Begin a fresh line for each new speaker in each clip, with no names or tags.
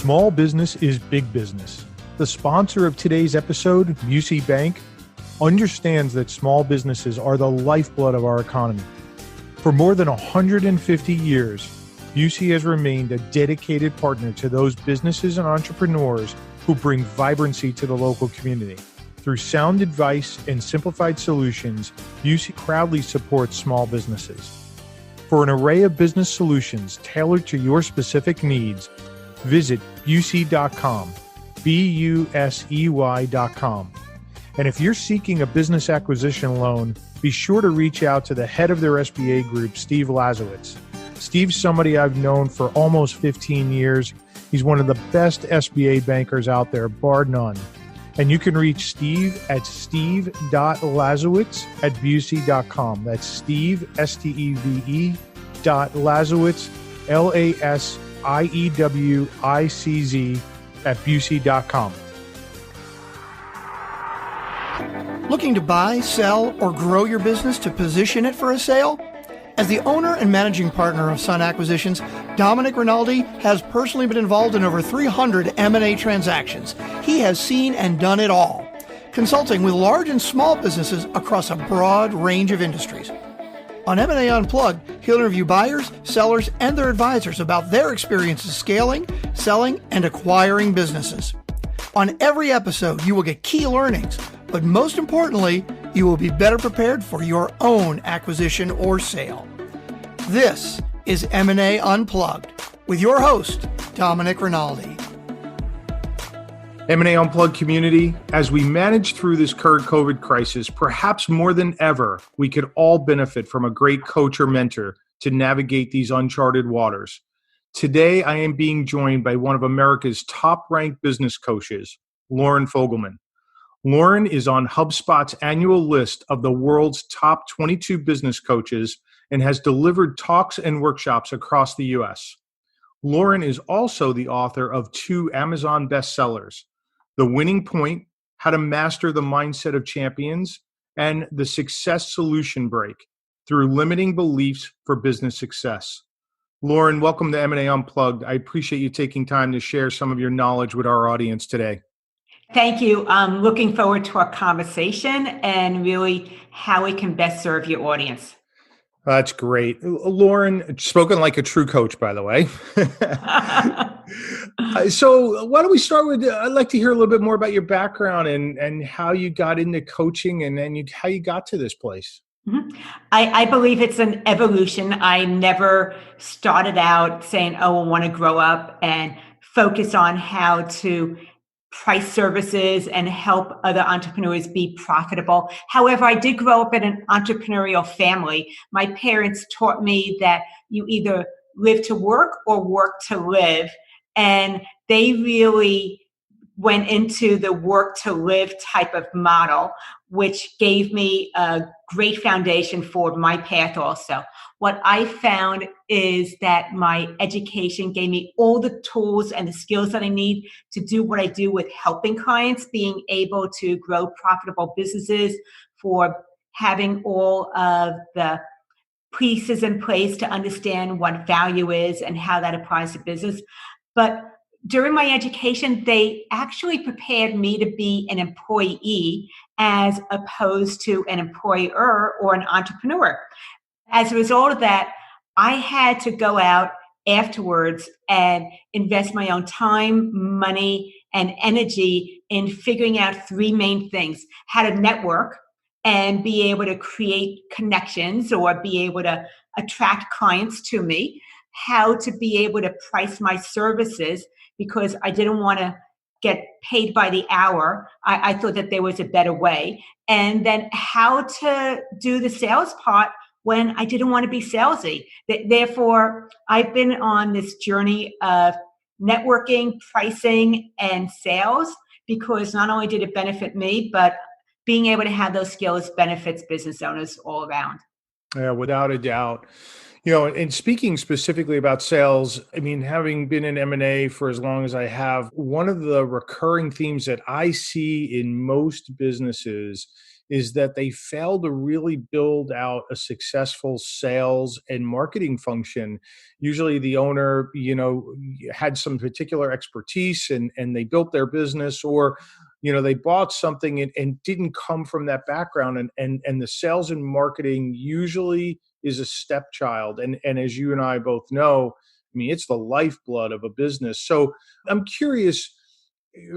Small business is big business. The sponsor of today's episode, Busey Bank, understands that small businesses are the lifeblood of our economy. For more than 150 years, Busey has remained a dedicated partner to those businesses and entrepreneurs who bring vibrancy to the local community. Through sound advice and simplified solutions, Busey proudly supports small businesses. For an array of business solutions tailored to your specific needs, visit busey.com, busey.com. And if you're seeking a business acquisition loan, be sure to reach out to the head of their SBA group, Steve 𝐿𝐴𝐺𝐽𝐻. Steve's somebody I've known for almost 15 years. He's one of the best SBA bankers out there, bar none. And you can reach Steve at steve.𝐿𝐴𝐺𝐽𝐻@busey.com. That's Steve, S-T-E-V-E, .𝐿𝐴𝐺𝐽𝐻, LASIEWICZ @busey.com.
Looking to buy, sell, or grow your business to position it for a sale? As the owner and managing partner of Sun Acquisitions, Dominic Rinaldi has personally been involved in over 300 M&A transactions. He has seen and done it all, consulting with large and small businesses across a broad range of industries. On M&A Unplugged, he'll interview buyers, sellers, and their advisors about their experiences scaling, selling, and acquiring businesses. On every episode, you will get key learnings, but most importantly, you will be better prepared for your own acquisition or sale. This is M&A Unplugged with your host, Dominic Rinaldi.
M&A Unplugged community, as we manage through this current COVID crisis, perhaps more than ever, we could all benefit from a great coach or mentor to navigate these uncharted waters. Today, I am being joined by one of America's top-ranked business coaches, Loren Fogelman. Loren is on HubSpot's annual list of the world's top 22 business coaches and has delivered talks and workshops across the U.S. Loren is also the author of 2 Amazon bestsellers, The Winning Point, How to Master the Mindset of Champions, and The Success Solution Break, Through Limiting Beliefs for Business Success. Loren, welcome to M&A Unplugged. I appreciate you taking time to share some of your knowledge with our audience today.
Thank you. I'm looking forward to our conversation and really how we can best serve your audience.
That's great. Loren, spoken like a true coach, by the way. So why don't we start with, I'd like to hear a little bit more about your background and how you got into coaching and then how you got to this place.
Mm-hmm. I believe it's an evolution. I never started out saying, I want to grow up and focus on how to price services and help other entrepreneurs be profitable. However, I did grow up in an entrepreneurial family. My parents taught me that you either live to work or work to live. And they really went into the work to live type of model, which gave me a great foundation for my path also. What I found is that my education gave me all the tools and the skills that I need to do what I do with helping clients, being able to grow profitable businesses, for having all of the pieces in place to understand what value is and how that applies to business. But during my education, they actually prepared me to be an employee as opposed to an employer or an entrepreneur. As a result of that, I had to go out afterwards and invest my own time, money, and energy in figuring out 3 main things: how to network and be able to create connections or be able to attract clients to me, how to be able to price my services, because I didn't want to get paid by the hour. I thought that there was a better way. And then how to do the sales part when I didn't want to be salesy. Therefore, I've been on this journey of networking, pricing, and sales, because not only did it benefit me, but being able to have those skills benefits business owners all around.
Yeah, without a doubt. You know, and speaking specifically about sales, I mean, having been in M&A for as long as I have, one of the recurring themes that I see in most businesses is that they fail to really build out a successful sales and marketing function. Usually the owner, had some particular expertise and they built their business, or they bought something and didn't come from that background. And the sales and marketing usually is a stepchild. And as you and I both know, I mean, it's the lifeblood of a business. So I'm curious,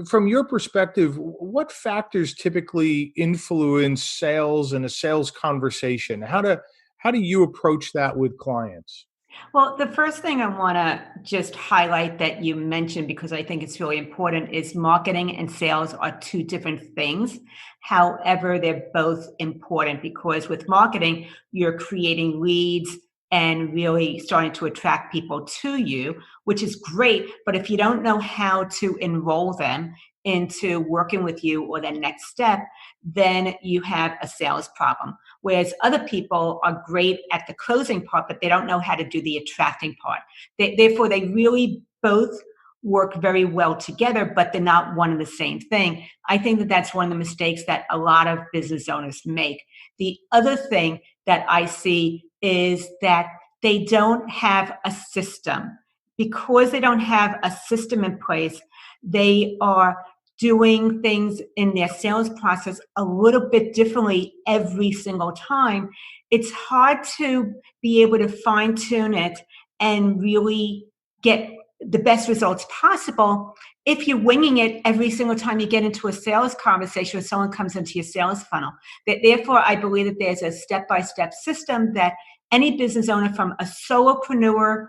from your perspective, what factors typically influence sales and a sales conversation? How do you approach that with clients?
Well, the first thing I want to just highlight that you mentioned, because I think it's really important, is marketing and sales are two different things. However, they're both important because with marketing, you're creating leads and really starting to attract people to you, which is great. But if you don't know how to enroll them into working with you or the next step, then you have a sales problem. Whereas other people are great at the closing part, but they don't know how to do the attracting part. Therefore, they really both work very well together, but they're not one and the same thing. I think that that's one of the mistakes that a lot of business owners make. The other thing that I see is that they don't have a system. Because they don't have a system in place, they are doing things in their sales process a little bit differently every single time. It's hard to be able to fine tune it and really get the best results possible if you're winging it every single time you get into a sales conversation or someone comes into your sales funnel. Therefore, I believe that there's a step-by-step system that any business owner, from a solopreneur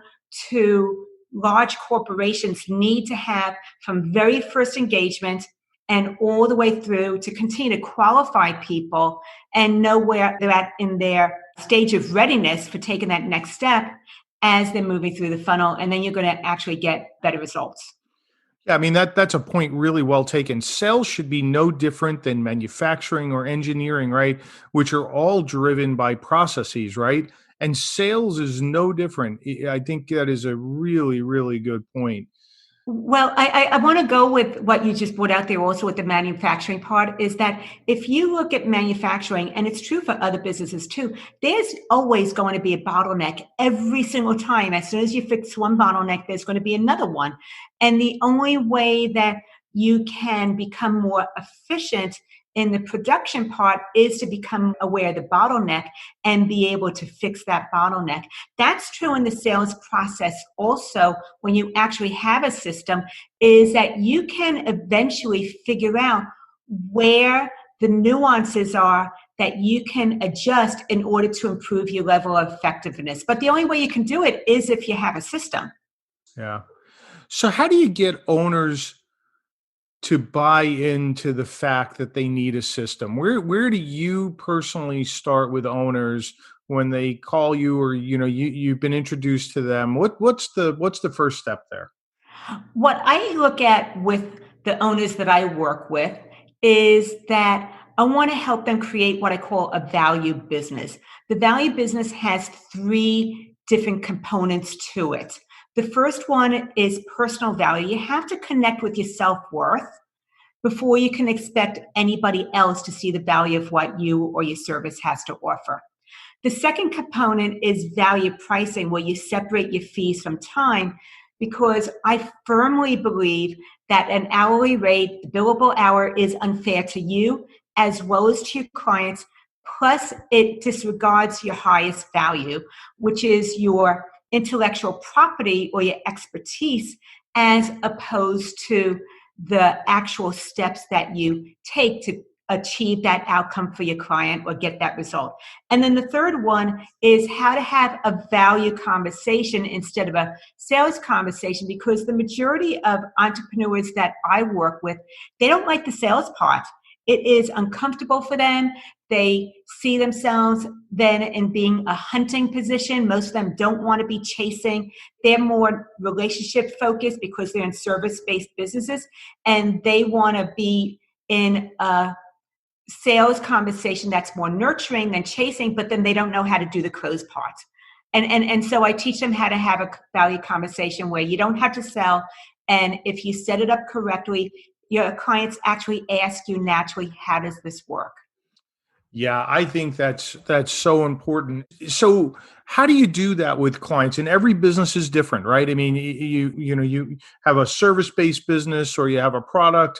to large corporations, need to have from very first engagement and all the way through to continue to qualify people and know where they're at in their stage of readiness for taking that next step as they're moving through the funnel. And then you're going to actually get better results.
Yeah, I mean, that's a point really well taken. Sales should be no different than manufacturing or engineering, right? Which are all driven by processes, right? And sales is no different. I think that is a really, really good point.
Well, I want to go with what you just brought out there also with the manufacturing part, is that if you look at manufacturing, and it's true for other businesses too, there's always going to be a bottleneck every single time. As soon as you fix one bottleneck, there's going to be another one. And the only way that you can become more efficient in the production part is to become aware of the bottleneck and be able to fix that bottleneck. That's true in the sales process also. When you actually have a system, is that you can eventually figure out where the nuances are that you can adjust in order to improve your level of effectiveness. But the only way you can do it is if you have a system.
Yeah. So how do you get owners to buy into the fact that they need a system? Where do you personally start with owners when they call you, or you've been introduced to them? What's the first step there?
What I look at with the owners that I work with is that I want to help them create what I call a value business. The value business has three different components to it. The first one is personal value. You have to connect with your self-worth before you can expect anybody else to see the value of what you or your service has to offer. The second component is value pricing, where you separate your fees from time, because I firmly believe that an hourly rate, the billable hour, is unfair to you as well as to your clients. Plus, it disregards your highest value, which is your intellectual property or your expertise, as opposed to the actual steps that you take to achieve that outcome for your client or get that result. And then the third one is how to have a value conversation instead of a sales conversation, because the majority of entrepreneurs that I work with, they don't like the sales part. It is uncomfortable for them. They see themselves then in being a hunting position. Most of them don't want to be chasing. They're more relationship focused because they're in service-based businesses, and they want to be in a sales conversation that's more nurturing than chasing, but then they don't know how to do the close part. And so I teach them how to have a value conversation where you don't have to sell. And if you set it up correctly, your clients actually ask you naturally, how does this work?
Yeah, I think that's so important. So, how do you do that with clients? And every business is different, right? I mean, you have a service-based business or you have a product.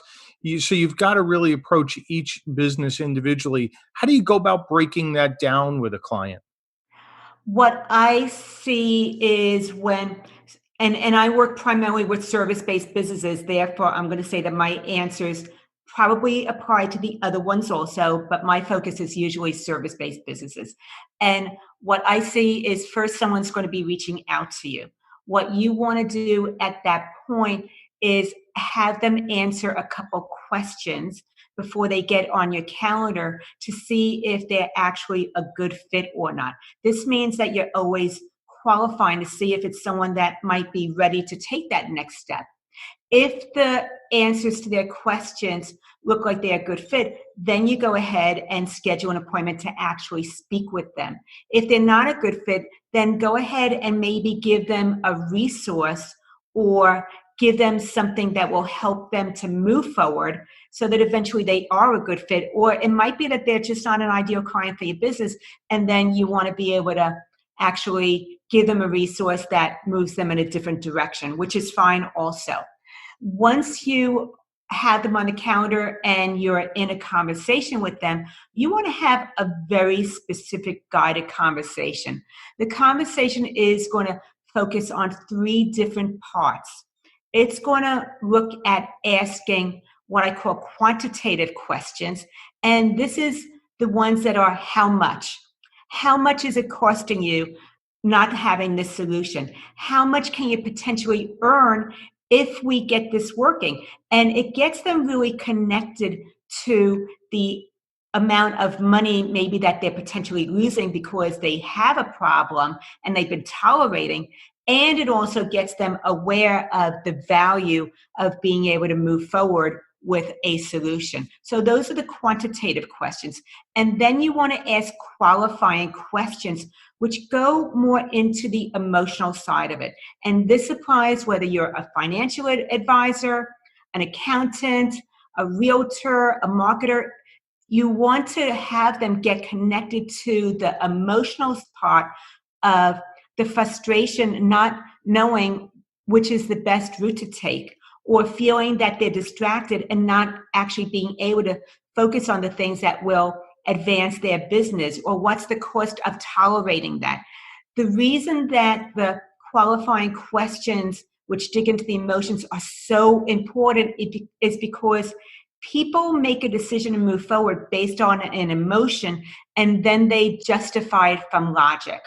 So you've got to really approach each business individually. How do you go about breaking that down with a client?
What I see is and I work primarily with service-based businesses, therefore I'm going to say that my answers probably apply to the other ones also, but my focus is usually service-based businesses. And what I see is first someone's going to be reaching out to you. What you want to do at that point is have them answer a couple questions before they get on your calendar to see if they're actually a good fit or not. This means that you're always qualifying to see if it's someone that might be ready to take that next step. If the answers to their questions look like they're a good fit, then you go ahead and schedule an appointment to actually speak with them. If they're not a good fit, then go ahead and maybe give them a resource or give them something that will help them to move forward so that eventually they are a good fit. Or it might be that they're just not an ideal client for your business, and then you want to be able to actually give them a resource that moves them in a different direction, which is fine also. Once you have them on the calendar and you're in a conversation with them, you want to have a very specific guided conversation. The conversation is going to focus on three different parts. It's going to look at asking what I call quantitative questions. And this is the ones that are how much? How much is it costing you not having this solution? How much can you potentially earn if we get this working? And it gets them really connected to the amount of money maybe that they're potentially losing because they have a problem and they've been tolerating. And it also gets them aware of the value of being able to move forward with a solution. So those are the quantitative questions. And then you want to ask qualifying questions, which go more into the emotional side of it. And this applies whether you're a financial advisor, an accountant, a realtor, a marketer. You want to have them get connected to the emotional part of the frustration, not knowing which is the best route to take, or feeling that they're distracted and not actually being able to focus on the things that will advance their business, or what's the cost of tolerating that. The reason that the qualifying questions, which dig into the emotions, are so important is because people make a decision to move forward based on an emotion, and then they justify it from logic.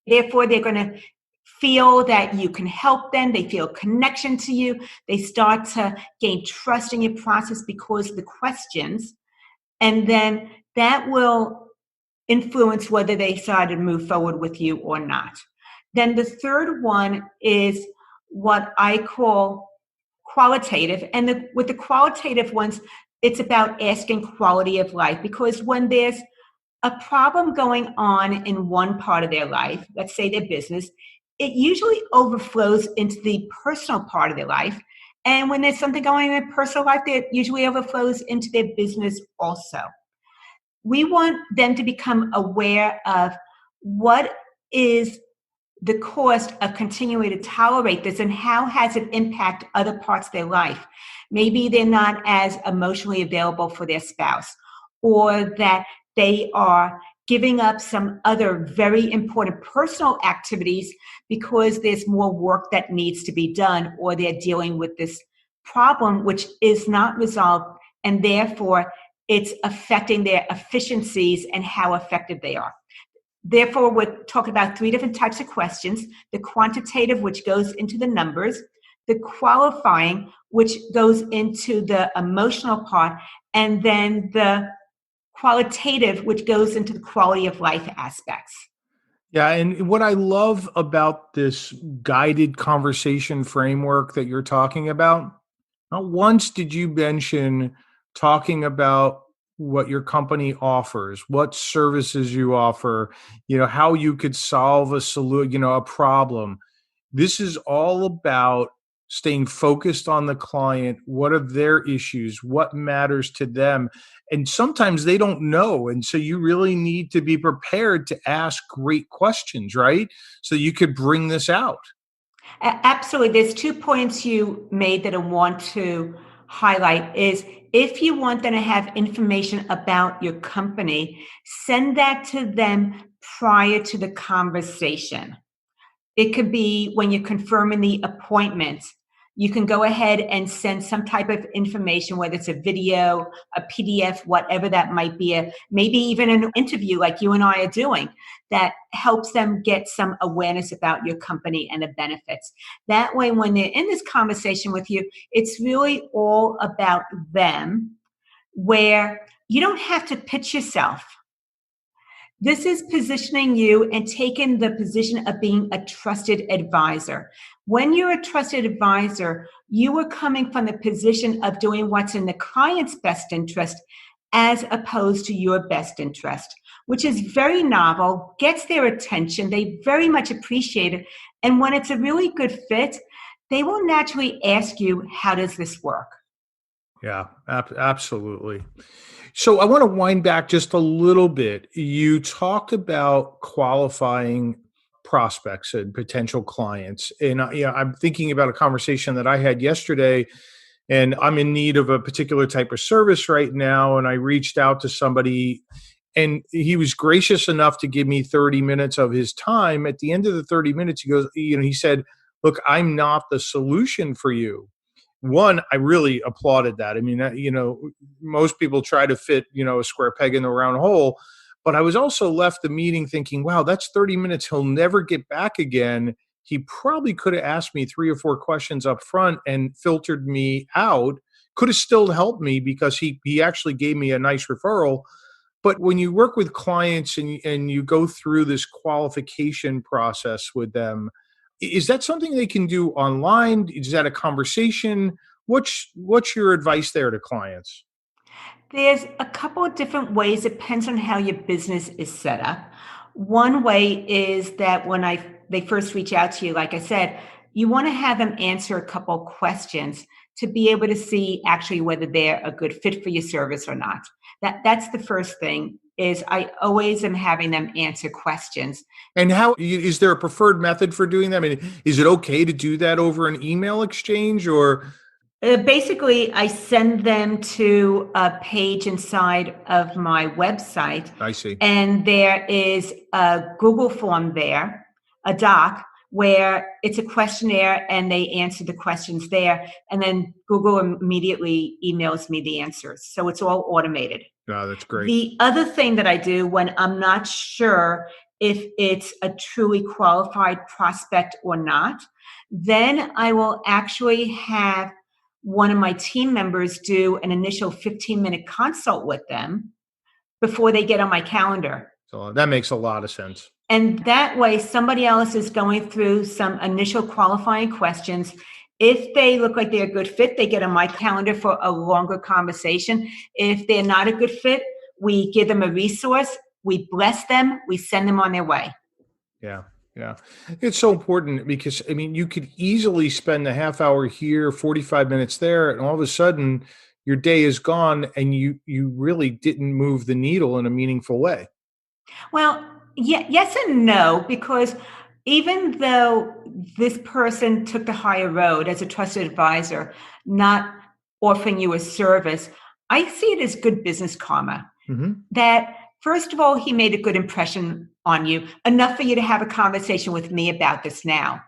Therefore, they're going to feel that you can help them. They feel connection to you. They start to gain trust in your process because of the questions. And then that will influence whether they decide to move forward with you or not. Then the third one is what I call qualitative. And with the qualitative ones, it's about asking quality of life, because when there's a problem going on in one part of their life, let's say their business, it usually overflows into the personal part of their life. And when there's something going on in their personal life, it usually overflows into their business also. We want them to become aware of what is the cost of continuing to tolerate this and how has it impacted other parts of their life. Maybe they're not as emotionally available for their spouse, or that they are giving up some other very important personal activities because there's more work that needs to be done, or they're dealing with this problem which is not resolved, and therefore it's affecting their efficiencies and how effective they are. Therefore, we're talking about three different types of questions: the quantitative, which goes into the numbers; the qualifying, which goes into the emotional part; and then the qualitative, which goes into the quality of life aspects.
Yeah, and what I love about this guided conversation framework that you're talking about, not once did you mention talking about what your company offers, what services you offer, how you could solve a solution, a problem. This is all about staying focused on the client. What are their issues? What matters to them? And sometimes they don't know. And so you really need to be prepared to ask great questions, right? So you could bring this out.
Absolutely. There's 2 points you made that I want to highlight is if you want them to have information about your company, send that to them prior to the conversation. It could be when you're confirming the appointment. You can go ahead and send some type of information, whether it's a video, a PDF, whatever that might be, maybe even an interview like you and I are doing that helps them get some awareness about your company and the benefits. That way, when they're in this conversation with you, it's really all about them, where you don't have to pitch yourself. This is positioning you and taking the position of being a trusted advisor. When you're a trusted advisor, you are coming from the position of doing what's in the client's best interest as opposed to your best interest, which is very novel, gets their attention. They very much appreciate it. And when it's a really good fit, they will naturally ask you, how does this work?
Yeah, absolutely. So I want to wind back just a little bit. You talked about qualifying prospects and potential clients. And I'm thinking about a conversation that I had yesterday, and I'm in need of a particular type of service right now. And I reached out to somebody, and he was gracious enough to give me 30 minutes of his time. At the end of the 30 minutes, he said, look, I'm not the solution for you. One, I really applauded that. I mean, most people try to fit, a square peg in a round hole. But I was also left the meeting thinking, wow, that's 30 minutes. He'll never get back again. He probably could have asked me 3 or 4 questions up front and filtered me out. Could have still helped me because he actually gave me a nice referral. But when you work with clients and you go through this qualification process with them, is that something they can do online? Is that a conversation? What's your advice there to clients?
There's a couple of different ways. It depends on how your business is set up. One way is that when they first reach out to you, like I said, you want to have them answer a couple of questions to be able to see actually whether they're a good fit for your service or not. That's the first thing. Is I always am having them answer questions.
And is there a preferred method for doing that? I mean, is it okay to do that over an email exchange or?
Basically, I send them to a page inside of my website.
I see.
And there is a Google form there, a doc, where it's a questionnaire and they answer the questions there. And then Google immediately emails me the answers. So it's all automated.
Oh, that's great.
The other thing that I do when I'm not sure if it's a truly qualified prospect or not, then I will actually have one of my team members do an initial 15-minute consult with them before they get on my calendar.
So that makes a lot of sense.
And that way, somebody else is going through some initial qualifying questions. If they look like they're a good fit, they get on my calendar for a longer conversation. If they're not a good fit, we give them a resource, we bless them, we send them on their way.
Yeah. It's so important because, I mean, you could easily spend a half hour here, 45 minutes there, and all of a sudden your day is gone and you really didn't move the needle in a meaningful way.
Well, yes and no, because even though this person took the higher road as a trusted advisor, not offering you a service, I see it as good business karma. Mm-hmm. That, first of all, he made a good impression on you, enough for you to have a conversation with me about this now.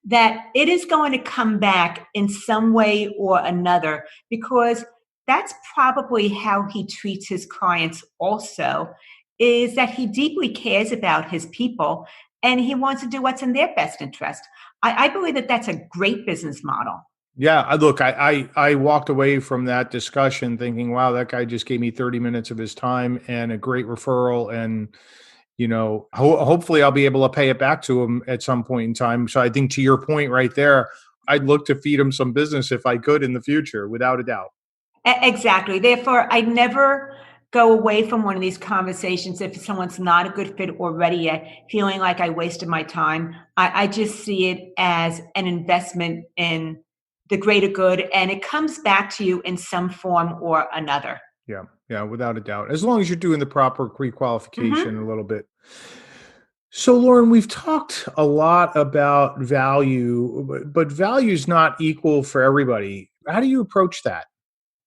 That it is going to come back in some way or another, because that's probably how he treats his clients also, is that he deeply cares about his people and he wants to do what's in their best interest. I believe that that's a great business model.
Yeah, look, I walked away from that discussion thinking, wow, that guy just gave me 30 minutes of his time and a great referral. And, hopefully I'll be able to pay it back to him at some point in time. So I think to your point right there, I'd look to feed him some business if I could in the future, without a doubt.
Exactly. Therefore, I never go away from one of these conversations if someone's not a good fit already yet, feeling like I wasted my time. I just see it as an investment in the greater good, and it comes back to you in some form or another.
Yeah, without a doubt. As long as you're doing the proper pre-qualification a little bit. So, Loren, we've talked a lot about value, but value is not equal for everybody. How do you approach that?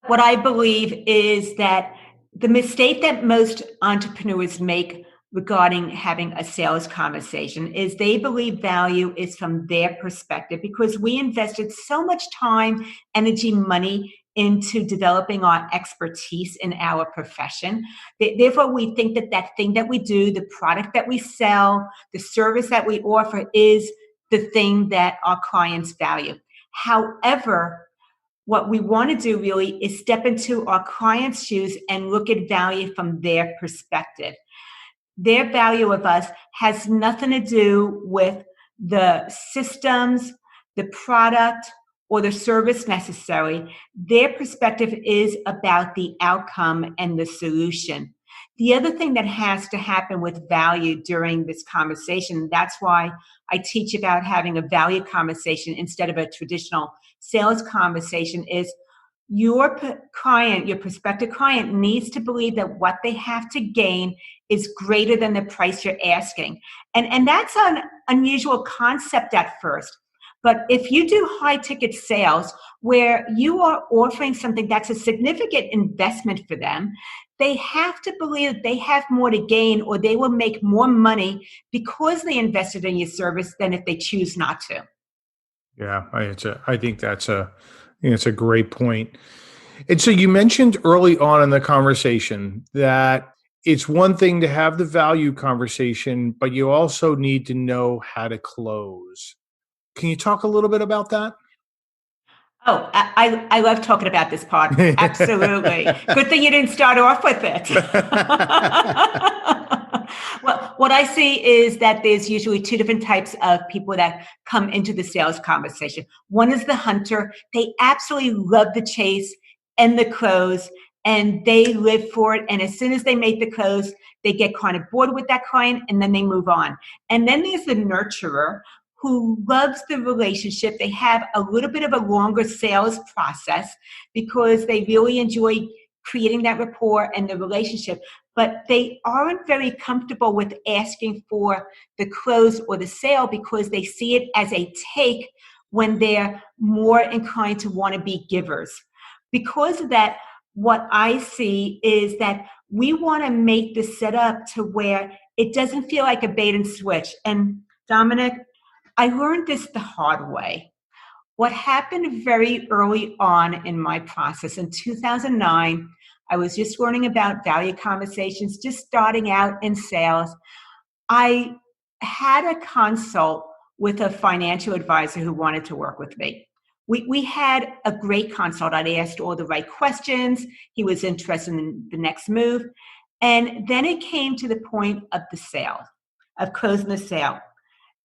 What I believe is that the mistake that most entrepreneurs make regarding having a sales conversation is they believe value is from their perspective because we invested so much time, energy, money into developing our expertise in our profession. Therefore, we think that that thing that we do, the product that we sell, the service that we offer is the thing that our clients value. However, what we want to do really is step into our clients' shoes and look at value from their perspective. Their value of us has nothing to do with the systems, the product, or the service necessary. Their perspective is about the outcome and the solution. The other thing that has to happen with value during this conversation, that's why I teach about having a value conversation instead of a traditional sales conversation, is your client, your prospective client needs to believe that what they have to gain is greater than the price you're asking. And that's an unusual concept at first. But if you do high ticket sales where you are offering something that's a significant investment for them, they have to believe that they have more to gain or they will make more money because they invested in your service than if they choose not to.
Yeah, I think that's a great point. And so you mentioned early on in the conversation that it's one thing to have the value conversation, but you also need to know how to close. Can you talk a little bit about that?
Oh, I love talking about this part. Absolutely. Good thing you didn't start off with it. Well, what I see is that there's usually two different types of people that come into the sales conversation. One is the hunter. They absolutely love the chase and the close, and they live for it. And as soon as they make the close, they get kind of bored with that client, and then they move on. And then there's the nurturer who loves the relationship. They have a little bit of a longer sales process because they really enjoy creating that rapport and the relationship, but they aren't very comfortable with asking for the close or the sale because they see it as a take when they're more inclined to want to be givers. Because of that, what I see is that we want to make the setup to where it doesn't feel like a bait and switch. And Dominic, I learned this the hard way. What happened very early on in my process in 2009, I was just learning about value conversations, just starting out in sales. I had a consult with a financial advisor who wanted to work with me. We had a great consult. I'd asked all the right questions. He was interested in the next move. And then it came to the point of the sale, of closing the sale.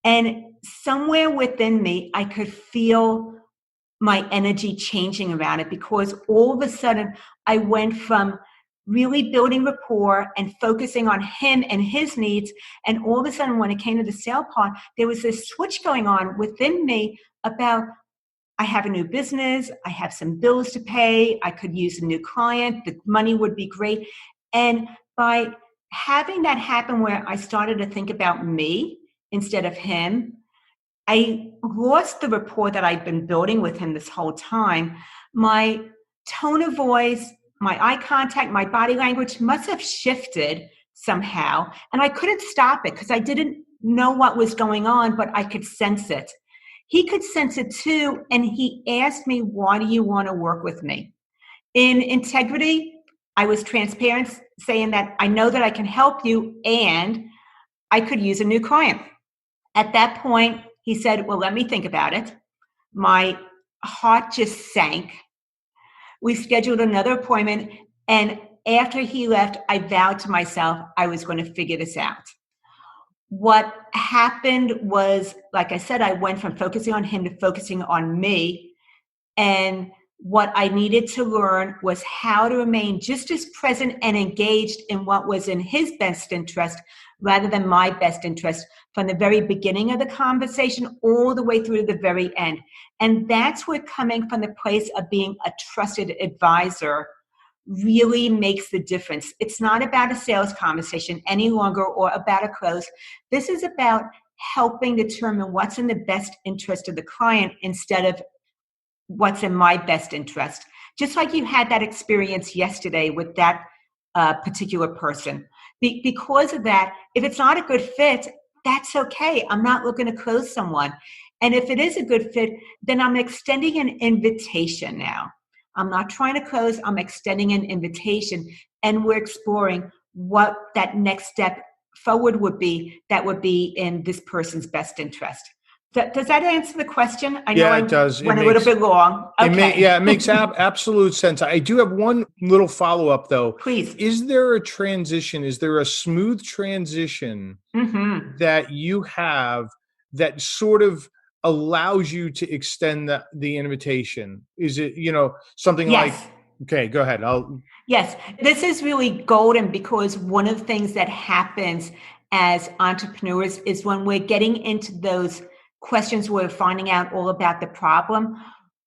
And somewhere within me, I could feel my energy changing around it because all of a sudden I went from really building rapport and focusing on him and his needs. And all of a sudden, when it came to the sale part, there was this switch going on within me about, I have a new business, I have some bills to pay, I could use a new client, the money would be great. And by having that happen where I started to think about me instead of him, I lost the rapport that I'd been building with him this whole time. My tone of voice, my eye contact, my body language must have shifted somehow. And I couldn't stop it because I didn't know what was going on, but I could sense it. He could sense it too. And he asked me, why do you want to work with me? In integrity, I was transparent, saying that I know that I can help you and I could use a new client. At that point, he said, well, let me think about it. My heart just sank. We scheduled another appointment. And after he left, I vowed to myself I was going to figure this out. What happened was, like I said, I went from focusing on him to focusing on me. And what I needed to learn was how to remain just as present and engaged in what was in his best interest rather than my best interest, from the very beginning of the conversation all the way through to the very end. And that's where coming from the place of being a trusted advisor really makes the difference. It's not about a sales conversation any longer or about a close. This is about helping determine what's in the best interest of the client instead of what's in my best interest. Just like you had that experience yesterday with that particular person. Because of that, if it's not a good fit, that's okay. I'm not looking to close someone. And if it is a good fit, then I'm extending an invitation now. I'm not trying to close, I'm extending an invitation, and we're exploring what that next step forward would be that would be in this person's best interest. Does that answer the question? I know
it does.
Went a little bit long. Okay.
It makes absolute sense. I do have one little follow-up, though.
Please.
Is there a transition? Is there a smooth transition that you have that sort of allows you to extend the invitation? Is it, something like, okay, go ahead.
Yes, this is really golden because one of the things that happens as entrepreneurs is when we're getting into those questions, we're finding out all about the problem,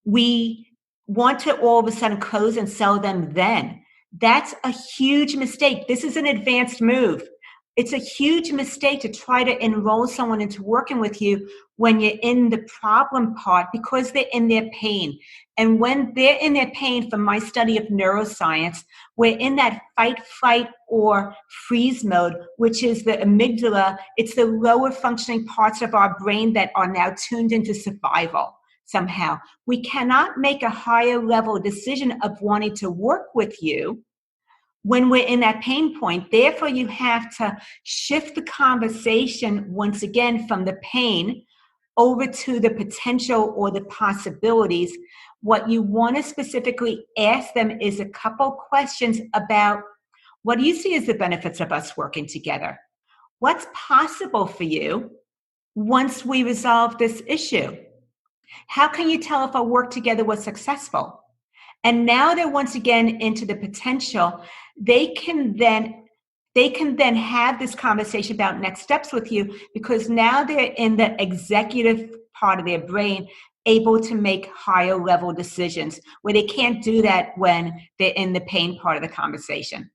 we want to all of a sudden close and sell them then. That's a huge mistake. This is an advanced move. It's a huge mistake to try to enroll someone into working with you when you're in the problem part because they're in their pain. And when they're in their pain, from my study of neuroscience, we're in that fight, flight, or freeze mode, which is the amygdala. It's the lower functioning parts of our brain that are now tuned into survival somehow. We cannot make a higher level decision of wanting to work with you when we're in that pain point. Therefore, you have to shift the conversation once again from the pain over to the potential or the possibilities. What you want to specifically ask them is a couple questions about, what do you see as the benefits of us working together? What's possible for you once we resolve this issue? How can you tell if our work together was successful? And now they're once again into the potential. They can then have this conversation about next steps with you because now they're in the executive part of their brain, able to make higher level decisions where they can't do that when they're in the pain part of the conversation.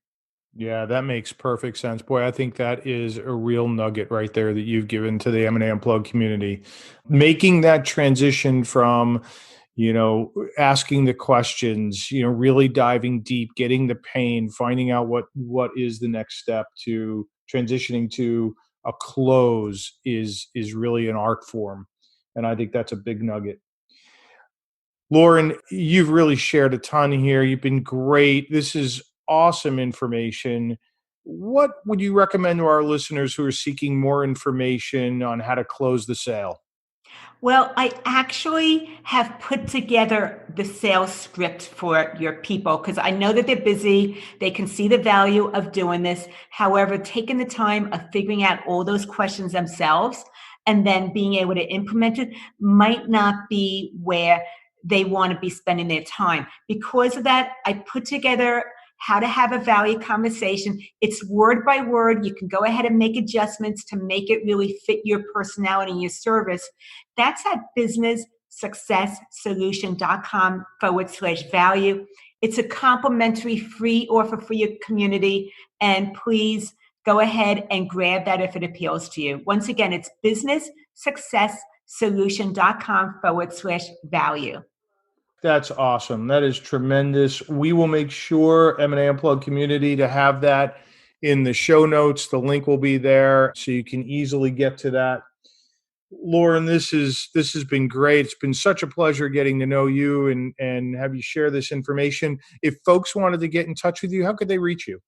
Yeah, that makes perfect sense. Boy, I think that is a real nugget right there that you've given to the M&A Unplugged community. Making that transition from asking the questions, really diving deep, getting the pain, finding out what is the next step to transitioning to a close is really an art form. And I think that's a big nugget. Loren, you've really shared a ton here. You've been great. This is awesome information. What would you recommend to our listeners who are seeking more information on how to close the sale?
Well, I actually have put together the sales script for your people because I know that they're busy. They can see the value of doing this. However, taking the time of figuring out all those questions themselves and then being able to implement it might not be where they want to be spending their time. Because of that, I put together how to have a value conversation. It's word by word. You can go ahead and make adjustments to make it really fit your personality and your service. That's at businesssuccesssolution.com/value. It's a complimentary free offer for your community. And please go ahead and grab that if it appeals to you. Once again, it's businesssuccesssolution.com/value.
That's awesome. That is tremendous. We will make sure M&A Unplugged community to have that in the show notes. The link will be there so you can easily get to that. Loren, this has been great. It's been such a pleasure getting to know you and have you share this information. If folks wanted to get in touch with you, how could they reach you?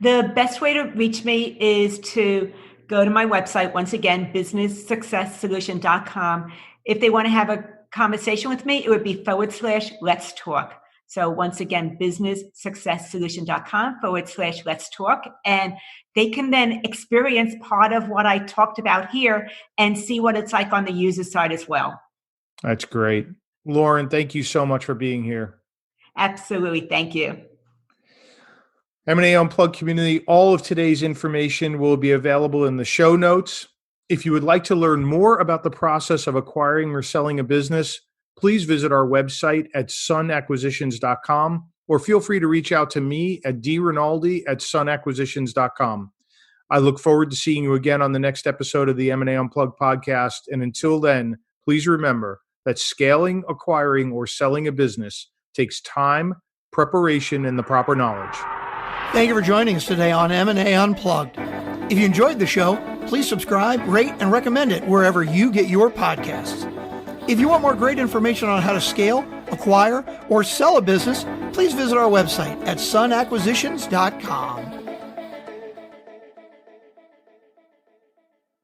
The best way to reach me is to go to my website, once again, businesssuccesssolution.com. If they want to have a conversation with me, it would be /let's talk. So once again, businesssuccesssolution.com /let's talk. And they can then experience part of what I talked about here and see what it's like on the user side as well.
That's great. Loren, thank you so much for being here.
Absolutely. Thank you.
M&A Unplugged community, all of today's information will be available in the show notes. If you would like to learn more about the process of acquiring or selling a business, please visit our website at sunacquisitions.com, or feel free to reach out to me at drinaldi@sunacquisitions.com. I look forward to seeing you again on the next episode of the M&A Unplugged podcast. And until then, please remember that scaling, acquiring, or selling a business takes time, preparation, and the proper knowledge.
Thank you for joining us today on M&A Unplugged. If you enjoyed the show, please subscribe, rate, and recommend it wherever you get your podcasts. If you want more great information on how to scale, acquire, or sell a business, please visit our website at sunacquisitions.com.